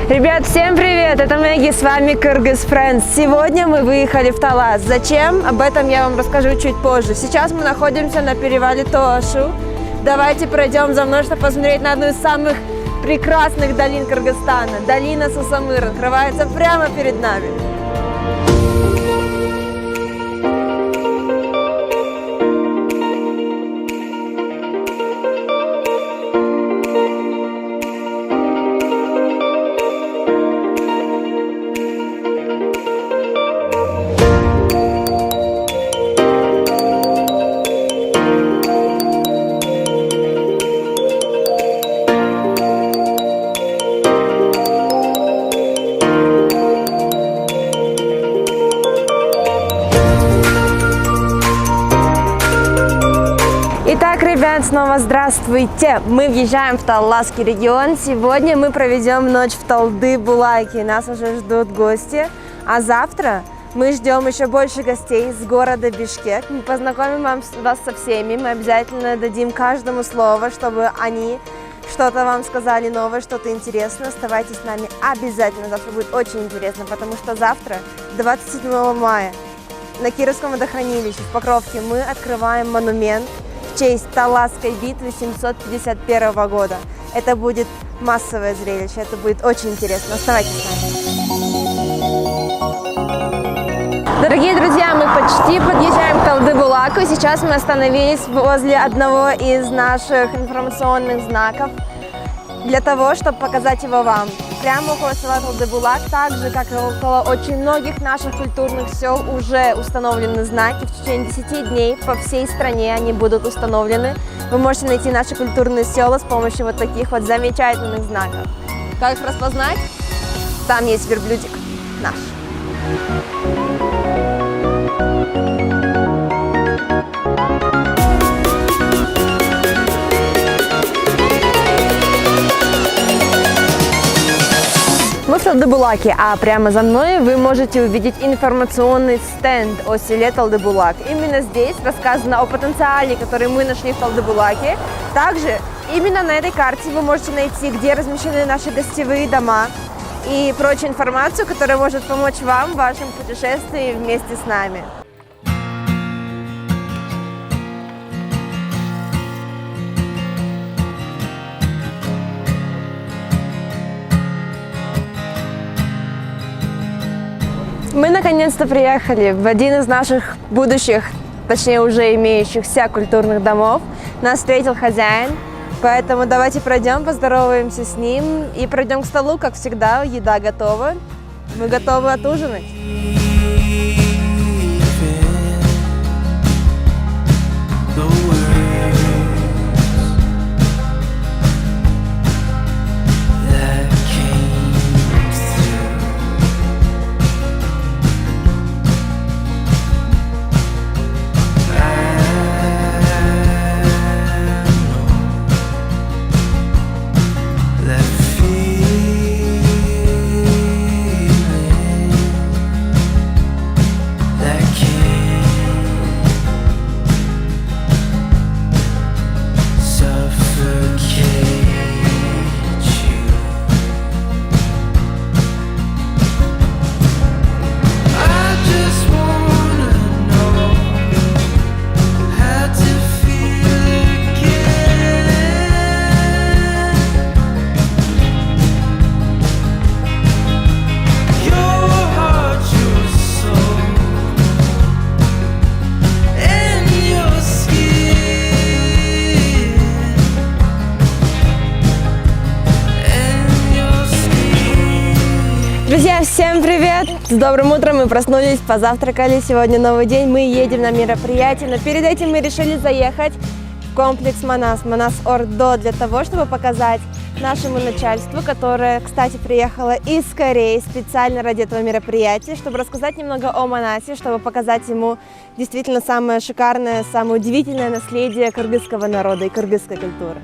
Ребят, всем привет! Это Мэгги, с вами Kyrgyz Friends. Сегодня мы выехали в Талас. Зачем? Об этом я вам расскажу чуть позже. Сейчас мы находимся на перевале Тоашу. Давайте пройдем за мной, чтобы посмотреть на одну из самых прекрасных долин Кыргызстана. Долина Сусамыр открывается прямо перед нами. Итак, ребят, снова здравствуйте! Мы въезжаем в Таласский регион. Сегодня мы проведем ночь в Талды-Булаке. Нас уже ждут гости. А завтра мы ждем еще больше гостей с города Бишкек. Мы познакомим вас со всеми. Мы обязательно дадим каждому слово, чтобы они что-то вам сказали новое, что-то интересное. Оставайтесь с нами обязательно. Завтра будет очень интересно, потому что завтра, 27 мая, на Кировском водохранилище в Покровке мы открываем монумент в честь Таласской битвы 751 года. Это будет массовое зрелище, это будет очень интересно. Оставайтесь с нами. Дорогие друзья, мы почти подъезжаем к Талды-Булаку. Сейчас мы остановились возле одного из наших информационных знаков для того, чтобы показать его вам. Прямо около села Талды-Булак, так же, как и около очень многих наших культурных сел, уже установлены знаки. В течение 10 дней по всей стране они будут установлены. Вы можете найти наши культурные села с помощью вот таких вот замечательных знаков. Как их распознать? Там есть верблюдик наш. Мы в Талды-Булаке, а прямо за мной вы можете увидеть информационный стенд о селе Талды-Булак. Именно здесь рассказано о потенциале, который мы нашли в Талды-Булаке. Также именно на этой карте вы можете найти, где размещены наши гостевые дома и прочую информацию, которая может помочь вам в вашем путешествии вместе с нами. Мы наконец-то приехали в один из наших будущих, точнее уже имеющихся культурных домов. Нас встретил хозяин, поэтому давайте пройдем, поздороваемся с ним и пройдем к столу, как всегда, еда готова. Мы готовы отужинать. Друзья, всем привет! С добрым утром, мы проснулись, позавтракали, сегодня новый день, мы едем на мероприятие, но перед этим мы решили заехать в комплекс Манас, Манас-Ордо, для того, чтобы показать нашему начальству, которое, кстати, приехало из Кореи специально ради этого мероприятия, чтобы рассказать немного о Манасе, чтобы показать ему действительно самое шикарное, самое удивительное наследие кыргызского народа и кыргызской культуры.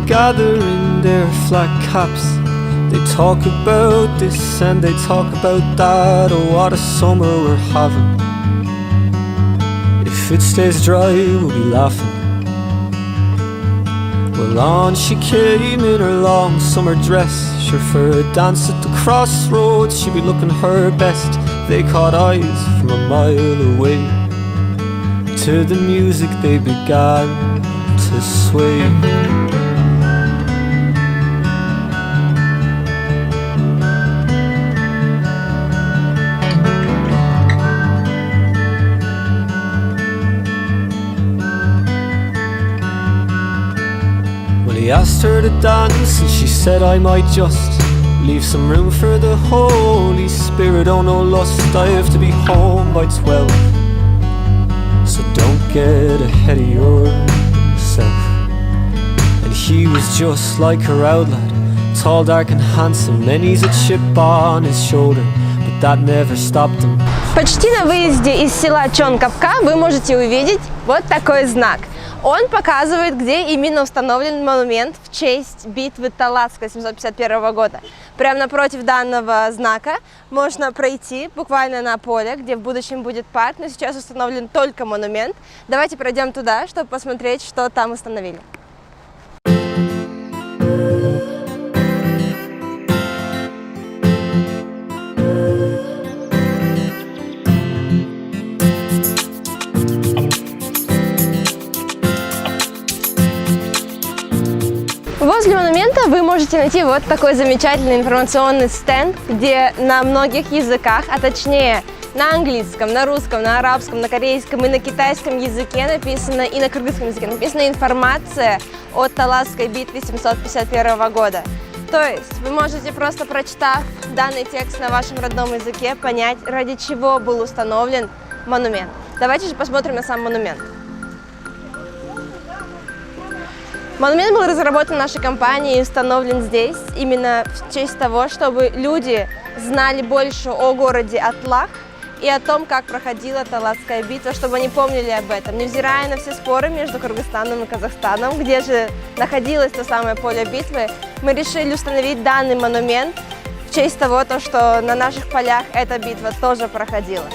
gather in their flat caps. They talk about this and they talk about that. Oh, what a summer we're having. If it stays dry, we'll be laughing. Well, on she came in her long summer dress, sure for a dance at the crossroads she'd be looking her best. They caught eyes from a mile away. To the music they began to sway. He asked her to dance and she said I might just leave some room for the Holy Spirit. Oh no lust, I have to be home by 12. So don't get ahead of yourself. And he was just like her outlet, tall, dark and handsome. Then he's a chip on his shoulder, but that never stopped him. Почти на выезде из села Чонковка вы можете увидеть вот такой знак. Он показывает, где именно установлен монумент в честь битвы Таласска 751 года. Прямо напротив данного знака можно пройти буквально на поле, где в будущем будет парк, но сейчас установлен только монумент. Давайте пройдем туда, чтобы посмотреть, что там установили. Возле монумента вы можете найти вот такой замечательный информационный стенд, где на многих языках, а точнее на английском, на русском, на арабском, на корейском и на китайском языке написано, и на кыргызском языке написана информация о Таласской битве 751 года. То есть вы можете, просто прочитав данный текст на вашем родном языке, понять, ради чего был установлен монумент. Давайте же посмотрим на сам монумент. Монумент был разработан нашей компанией и установлен здесь именно в честь того, чтобы люди знали больше о городе Атлах и о том, как проходила Таласская битва, чтобы они помнили об этом. Невзирая на все споры между Кыргызстаном и Казахстаном, где же находилось то самое поле битвы, мы решили установить данный монумент в честь того, что на наших полях эта битва тоже проходила.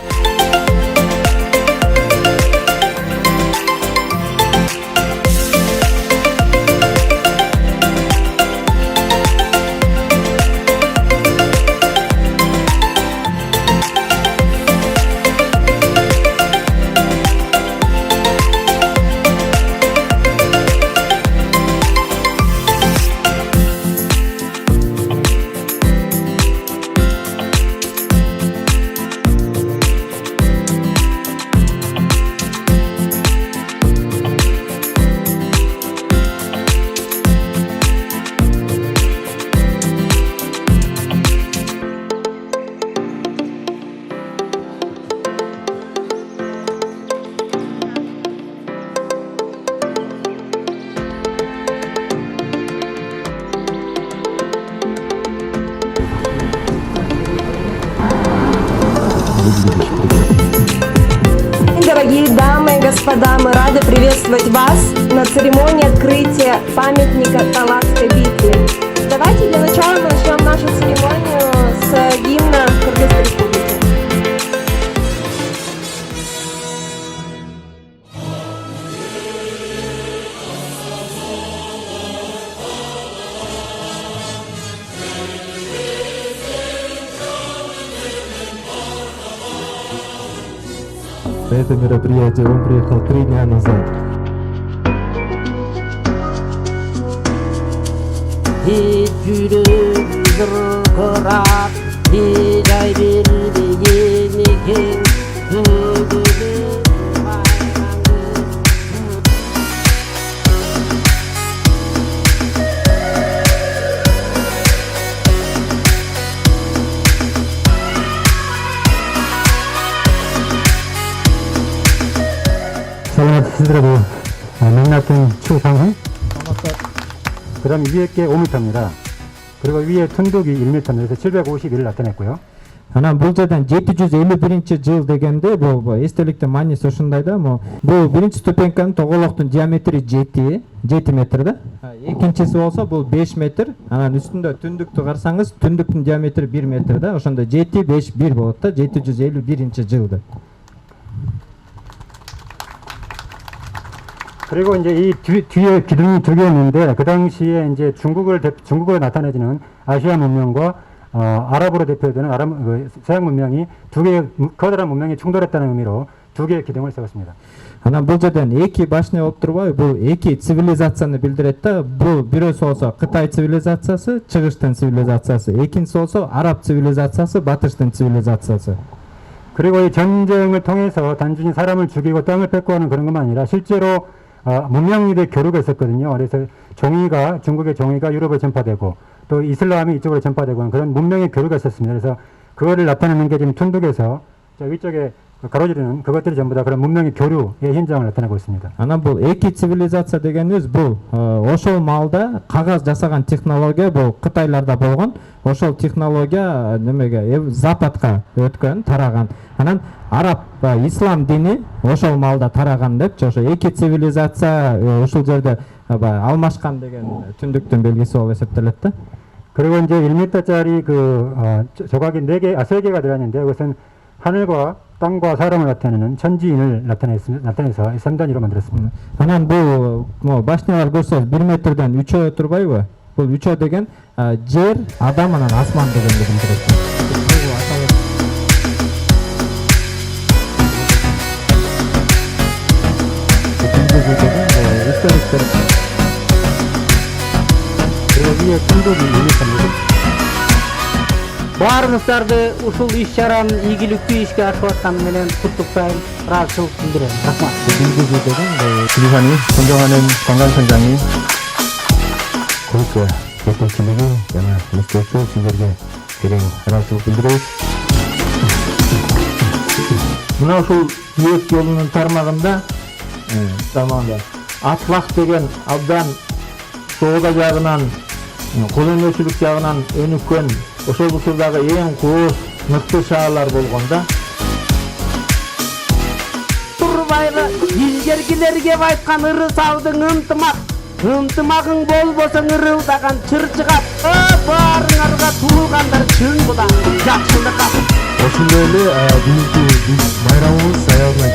Дорогие дамы и господа, мы рады приветствовать вас на церемонии открытия памятника Таласской битвы. Давайте для начала мы начнем нашу церемонию с гимна Кыргызской республики. На это мероприятие он приехал 3 дня назад. 살아있으더라도 맥락은 최상위. 그 다음에 위에 게 5m입니다. 그리고 위에 tundu기 1m에서 751을 나타냈고요. Анан бул жерден 751-жыл дегенде бул эстеликтин мааниси ушундай да, бул биринчи ступеньканын тоголоктун диаметри 7 метр да. Экинчиси болсо бул 5 метр. Анан үстүндө түндүктү карасаңыз, түндүктүн диаметри 1 метр да. Ошондо 7, 5, 1 болот да, 751-жыл деп. 그리고 이제 이 뒤에 기둥이 두 개 있는데 그 당시에 이제 중국을 나타내지는 아시아 문명과 아랍으로 대표되는 서양 문명이 두 개의 커다란 문명이 충돌했다는 의미로 두 개의 기둥을 세웠습니다. Анан бул жерден эки башня болуп турбайбы? Бул эки цивилизацияны билдирет да. Бул бирөөсү болсо Кытай цивилизациясы, чыгыштын цивилизациясы, экинчиси болсо Араб цивилизациясы, батыштын цивилизациясы. 그리고 이 전쟁을 통해서 단순히 사람을 죽이고 땅을 뺏고 하는 그런 것만 아니라 실제로 문명들의 교류가 있었거든요. 그래서 중국의 종이가 유럽에 전파되고 또 이슬람이 이쪽으로 전파되고 하는 그런 문명의 교류가 있었습니다. 그래서 그거를 나타내는 게 지금 툰둑에서 저 위쪽에 가로지르는 그것들이 전부 다 그런 문명의 교류의 현장을 나타내고 있습니다. Анан бул эки цивилизация дегенибиз бул ошол маалда кагаз жасаган технология бул Кытайларда болгон. Ошол технология немеге Западка өткөн, тараган. Анан Араб ислам дини ошол маалда тараган деп, ошо эки цивилизация ушул жерде алмашкан деген түндүктүн белгиси болуп эсептелет да. 그리고 이제 1m짜리 조각이 3개가 들어있는데 그것은 하늘과 땅과 사람을 나타내는 천지인을 나타내서 3단위로 만들었습니다. Анан бул башнялар көрсөңүз 1 метрден 3өө турбайбы? Бул 3өө деген жер, адам анан асман дегенди билдирет. 위에 천국이 있습니다. Баарыңыздарды ушул иш-чаранын ийгиликтүү ишке ашып атканы менен куттуктайм, ыраазычылык билдирем. Рахмат. 지리산이 존경하는 관광청장이 고맙고요. 교통실력이 영화 미스터스 신절게 대령 ыраазычылык билдиребиз. Мына ушул ийет жолунун тармагында Атлах деген абдан соода жагынан, кол өнөрчүлүк жагынан өнүккөн ошол учурдагы эң кооз мыкты шаарлар болгон да. Турбайга изгергилерге айткан ыры салдың ынтымагың болбосо ырылдаган чыр чыгат. Баарыңарга туулгандар чын будан жакшылыкка. Ошондой эле биз байрамыбыз аягына